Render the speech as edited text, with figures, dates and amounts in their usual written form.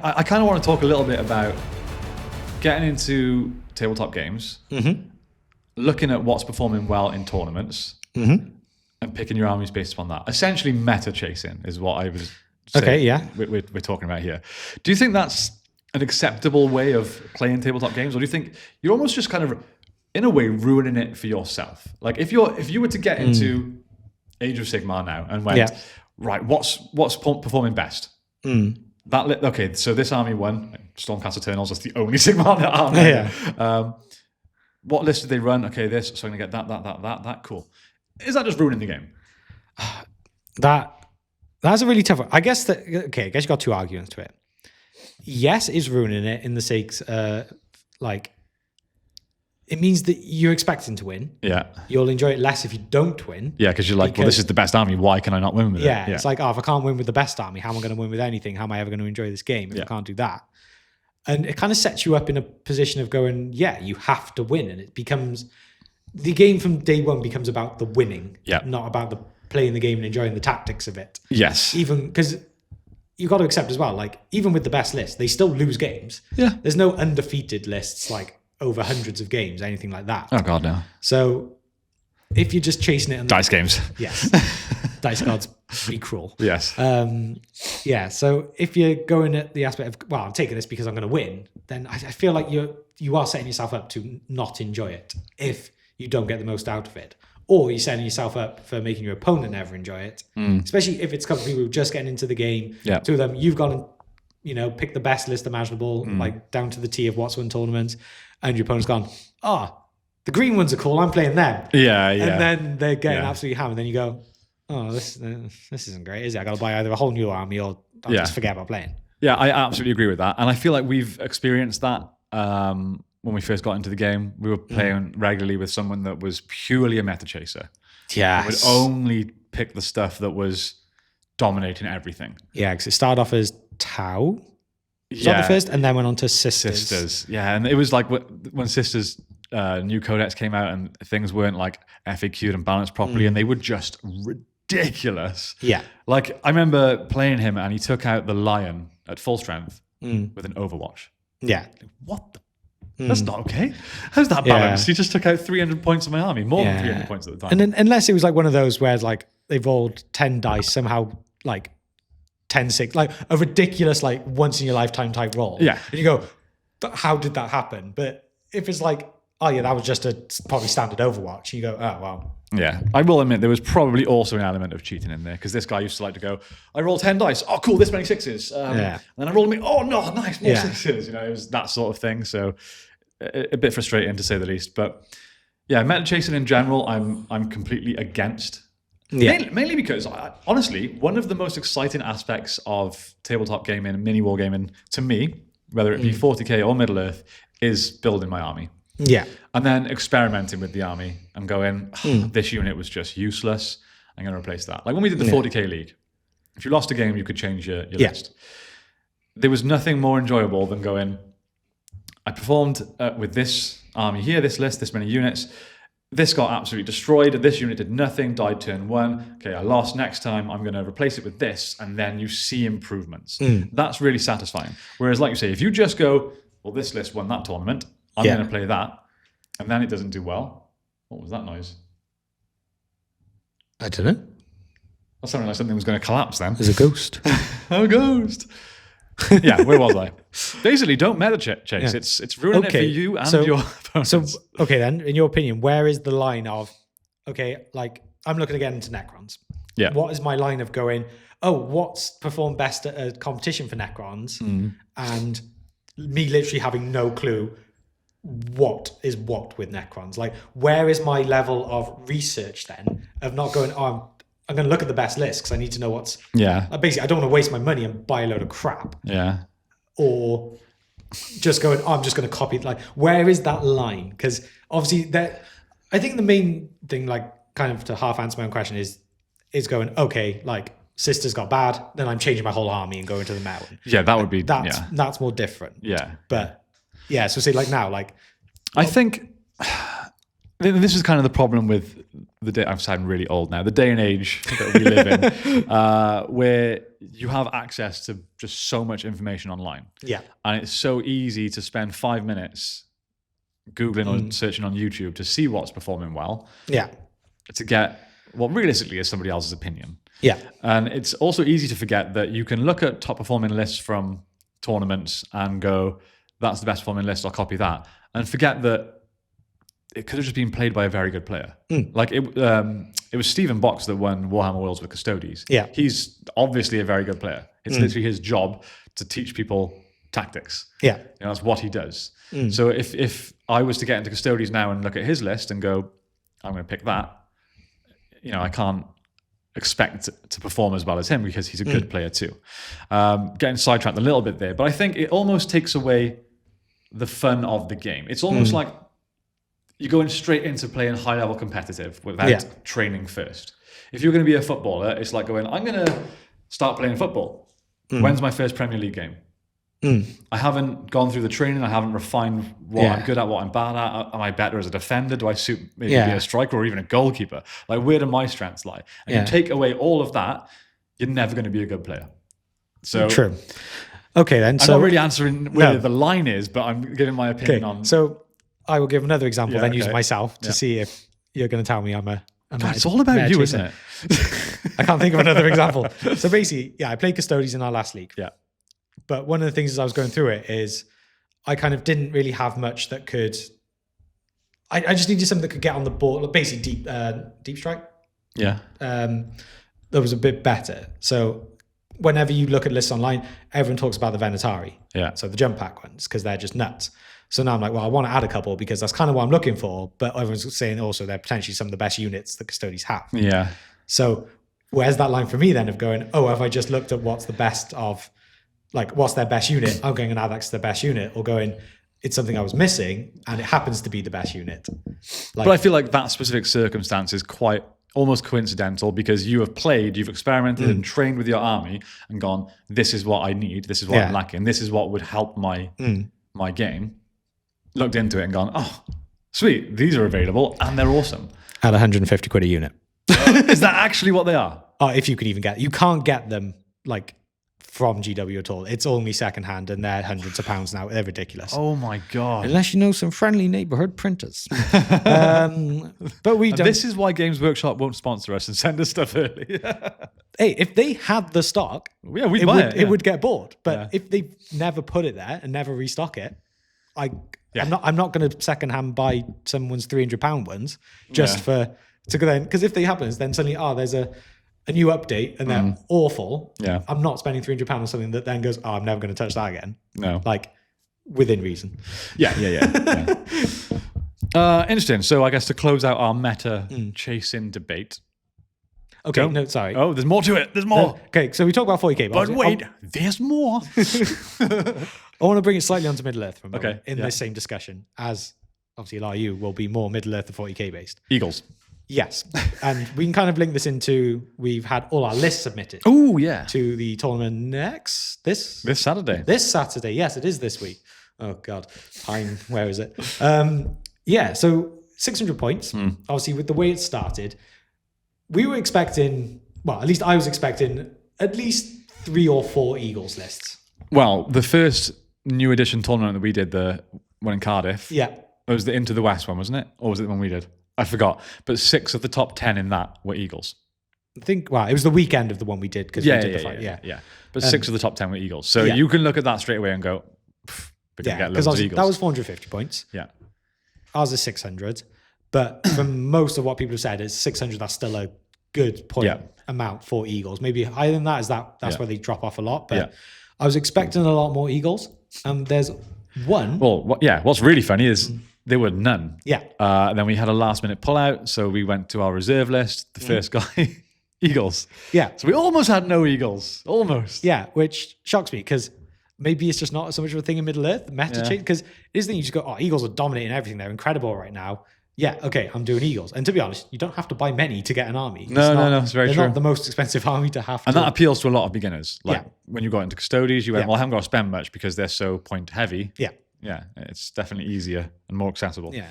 I kind of want to talk a little bit about getting into tabletop games, looking at what's performing well in tournaments, and picking your armies based upon that. Essentially, meta chasing is what I was saying we're talking about here. Do you think that's an acceptable way of playing tabletop games, or do you think you're almost just kind of, in a way, ruining it for yourself? Like if you were to get into Age of Sigmar now and went, right, what's performing best? Okay, so this army won. Stormcast Eternals is the only Sigmar army. What list did they run? Okay, this. So I'm going to get that. Cool. Is that just ruining the game? That's a really tough one. I guess you got two arguments to it. Yes, it's ruining it in the sakes, it means that you're expecting to win. Yeah. You'll enjoy it less if you don't win. Yeah, because you're like, well, this is the best army. Why can I not win with it? Yeah, it's like, if I can't win with the best army, how am I going to win with anything? How am I ever going to enjoy this game if I can't do that? And it kind of sets you up in a position of going, you have to win. And it becomes, the game from day one becomes about the winning, not about the playing the game and enjoying the tactics of it. Yes. Even because you've got to accept as well, like, even with the best list, they still lose games. Yeah. There's no undefeated lists, like, over hundreds of games, anything like that. Oh God, no. So if you're just chasing it, dice games, yes, dice gods be cruel. Yes, So if you're going at the aspect of, well, I'm taking this because I'm going to win, then I feel like you are setting yourself up to not enjoy it if you don't get the most out of it, or you're setting yourself up for making your opponent never enjoy it. Especially if it's a couple of people who are just getting into the game. Yeah. Two of them, you've gone and pick the best list imaginable, like down to the T of what's won tournaments. And your opponent's gone, the green ones are cool, I'm playing them. Yeah. And then they're getting absolutely hammered. And then you go, this isn't great, is it? I got to buy either a whole new army or I'll just forget about playing. Yeah, I absolutely agree with that. And I feel like we've experienced that when we first got into the game. We were playing regularly with someone that was purely a meta chaser. Yeah. Would only pick the stuff that was dominating everything. Yeah, because it started off as Tau. Was that the first? And then went on to Sisters. Yeah, and it was like when Sisters new codex came out and things weren't like FAQ'd and balanced properly, and they were just ridiculous. Yeah. Like, I remember playing him and he took out the Lion at full strength with an Overwatch. Yeah. What the? That's not okay. How's that balanced? He just took out 300 points of my army, more than 300 points at the time. And then, unless it was like one of those where like they've rolled 10 dice somehow, like 10-6, like a ridiculous, like once in your lifetime type roll. Yeah. And you go, how did that happen? But if it's like, that was just a probably standard Overwatch, you go, well. Yeah. I will admit there was probably also an element of cheating in there, because this guy used to like to go, I roll 10 dice. Oh, cool, this many sixes. And then I roll me, oh no, nice, more sixes. It was that sort of thing. So a bit frustrating to say the least. But yeah, meta chasing in general, I'm completely against. Yeah. Mainly because, honestly, one of the most exciting aspects of tabletop gaming and mini wargaming, to me, whether it be 40k or Middle-earth, is building my army. Yeah. And then experimenting with the army and going, this unit was just useless, I'm going to replace that. Like when we did the 40k league, if you lost a game, you could change your list. There was nothing more enjoyable than going, I performed with this army here, this list, this many units. This got absolutely destroyed. This unit did nothing, died turn one. Okay, I lost. Next time, I'm going to replace it with this. And then you see improvements. That's really satisfying. Whereas, like you say, if you just go, well, this list won that tournament, I'm going to play that. And then it doesn't do well. What was that noise? I don't know. That sounded like something was going to collapse then. There's a ghost. A ghost. Yeah, where was I? Basically, don't meta chase. Yeah. It's ruining it for you and your opponents. So, okay, then, in your opinion, where is the line of, like, I'm looking again into Necrons. Yeah. What is my line of going, what's performed best at a competition for Necrons? And me literally having no clue what is what with Necrons. Like, where is my level of research then of not going, I'm going to look at the best list because I need to know what's... Yeah. Basically, I don't want to waste my money and buy a load of crap. Yeah. Or just going, I'm just going to copy it. Like, where is that line? Because obviously, I think the main thing, like, kind of to half answer my own question is going, okay, like, Sisters got bad, then I'm changing my whole army and going to the mountain. Yeah, that would be... That's more different. Yeah. But, yeah, so say, like, now, like... I think... This is kind of the problem with the day. I'm sounding really old now. The day and age that we live in, where you have access to just so much information online. Yeah. And it's so easy to spend 5 minutes Googling or searching on YouTube to see what's performing well. Yeah. To get what realistically is somebody else's opinion. Yeah. And it's also easy to forget that you can look at top performing lists from tournaments and go, that's the best performing list, I'll copy that. And forget that it could have just been played by a very good player. Like it was Stephen Box that won Warhammer Worlds with Custodes. Yeah. He's obviously a very good player. It's literally his job to teach people tactics. Yeah. That's what he does. So if I was to get into Custodes now and look at his list and go, I'm going to pick that, I can't expect to perform as well as him because he's a good player too. Getting sidetracked a little bit there, but I think it almost takes away the fun of the game. It's almost like you're going straight into playing high-level competitive without training first. If you're going to be a footballer, it's like going, I'm going to start playing football. When's my first Premier League game? I haven't gone through the training. I haven't refined what I'm good at, what I'm bad at. Am I better as a defender? Do I suit maybe be a striker or even a goalkeeper? Like, where do my strengths lie? And you take away all of that, you're never going to be a good player. So true. Okay, then. I'm not really answering where the line is, but I'm giving my opinion on. So I will give another example, then use myself to see if you're going to tell me I'm a God, it's all about you, isn't it? I can't think of another example. So basically, I played Custodes in our last league. Yeah. But one of the things as I was going through it is I kind of didn't really have much that could. I just needed something that could get on the board, basically deep strike. Yeah. That was a bit better. So whenever you look at lists online, everyone talks about the Venatari. Yeah. So the jump pack ones, because they're just nuts. So now I'm like, well, I want to add a couple because that's kind of what I'm looking for. But everyone's saying also they're potentially some of the best units that Custodes have. Yeah. So where's that line for me then of going, oh, have I just looked at what's the best of, like, what's their best unit? I'm going and add that to the best unit, or going, it's something I was missing and it happens to be the best unit. But I feel like that specific circumstance is quite almost coincidental because you have played, you've experimented and trained with your army and gone, this is what I need, this is what I'm lacking, this is what would help my my game. Looked into it and gone, oh, sweet, these are available and they're awesome. At 150 quid a unit. Is that actually what they are? Oh, if you could even get, you can't get them like from GW at all. It's only secondhand and they're hundreds of pounds now. They're ridiculous. Oh my God. Unless you know some friendly neighborhood printers. But we don't. This is why Games Workshop won't sponsor us and send us stuff early. Hey, if they had the stock, we'd buy it. It would get bought. But if they never put it there and never restock it, I'm not going to secondhand buy someone's £300 ones just to go then, because if they happens, then suddenly there's a new update and they're awful. Yeah, I'm not spending £300 on something that then goes, I'm never going to touch that again. No, like within reason. Yeah. Interesting. So I guess to close out our meta chasing debate. Okay, no, sorry. Oh, there's more to it. There's more. Okay, so we talk about 40k, but wait, there's more. I want to bring it slightly onto Middle-earth for a moment in this same discussion, as obviously a lot of you will be more Middle-earth than 40k based. Eagles. Yes. And we can kind of link this into, we've had all our lists submitted. Oh, yeah. To the tournament this Saturday. This Saturday. Yes, it is this week. Oh, God. Time, where is it? So 600 points. Obviously, with the way it started, we were expecting, well, at least I was expecting at least 3 or 4 Eagles lists. Well, the first new edition tournament that we did, the one in Cardiff. Yeah. It was the Into the West one, wasn't it? Or was it the one we did? I forgot. But 6 of the top 10 in that were Eagles. I think, well, it was the weekend of the one we did because we did the fight. Yeah. But 6 of the top 10 were Eagles. So you can look at that straight away and go, we're going to get loads of Eagles. That was 450 points. Yeah. Ours is 600. But from most of what people have said, is 600, that's still a good point amount for Eagles. Maybe higher than that, that's where they drop off a lot. But I was expecting a lot more Eagles. There's one. Well, what's really funny is there were none. Yeah. Then we had a last minute pullout. So we went to our reserve list. The first guy, Eagles. Yeah. So we almost had no Eagles. Almost. Yeah, which shocks me because maybe it's just not so much of a thing in Middle-earth, meta change. Because it is the thing, you just go, Eagles are dominating everything. They're incredible right now. Yeah, okay, I'm doing Eagles. And to be honest, you don't have to buy many to get an army. No, it's very true. They're not the most expensive army to have. And that appeals to a lot of beginners. Like when you got into Custodes, you went, well, I haven't got to spend much because they're so point heavy. Yeah. Yeah, it's definitely easier and more accessible. Yeah.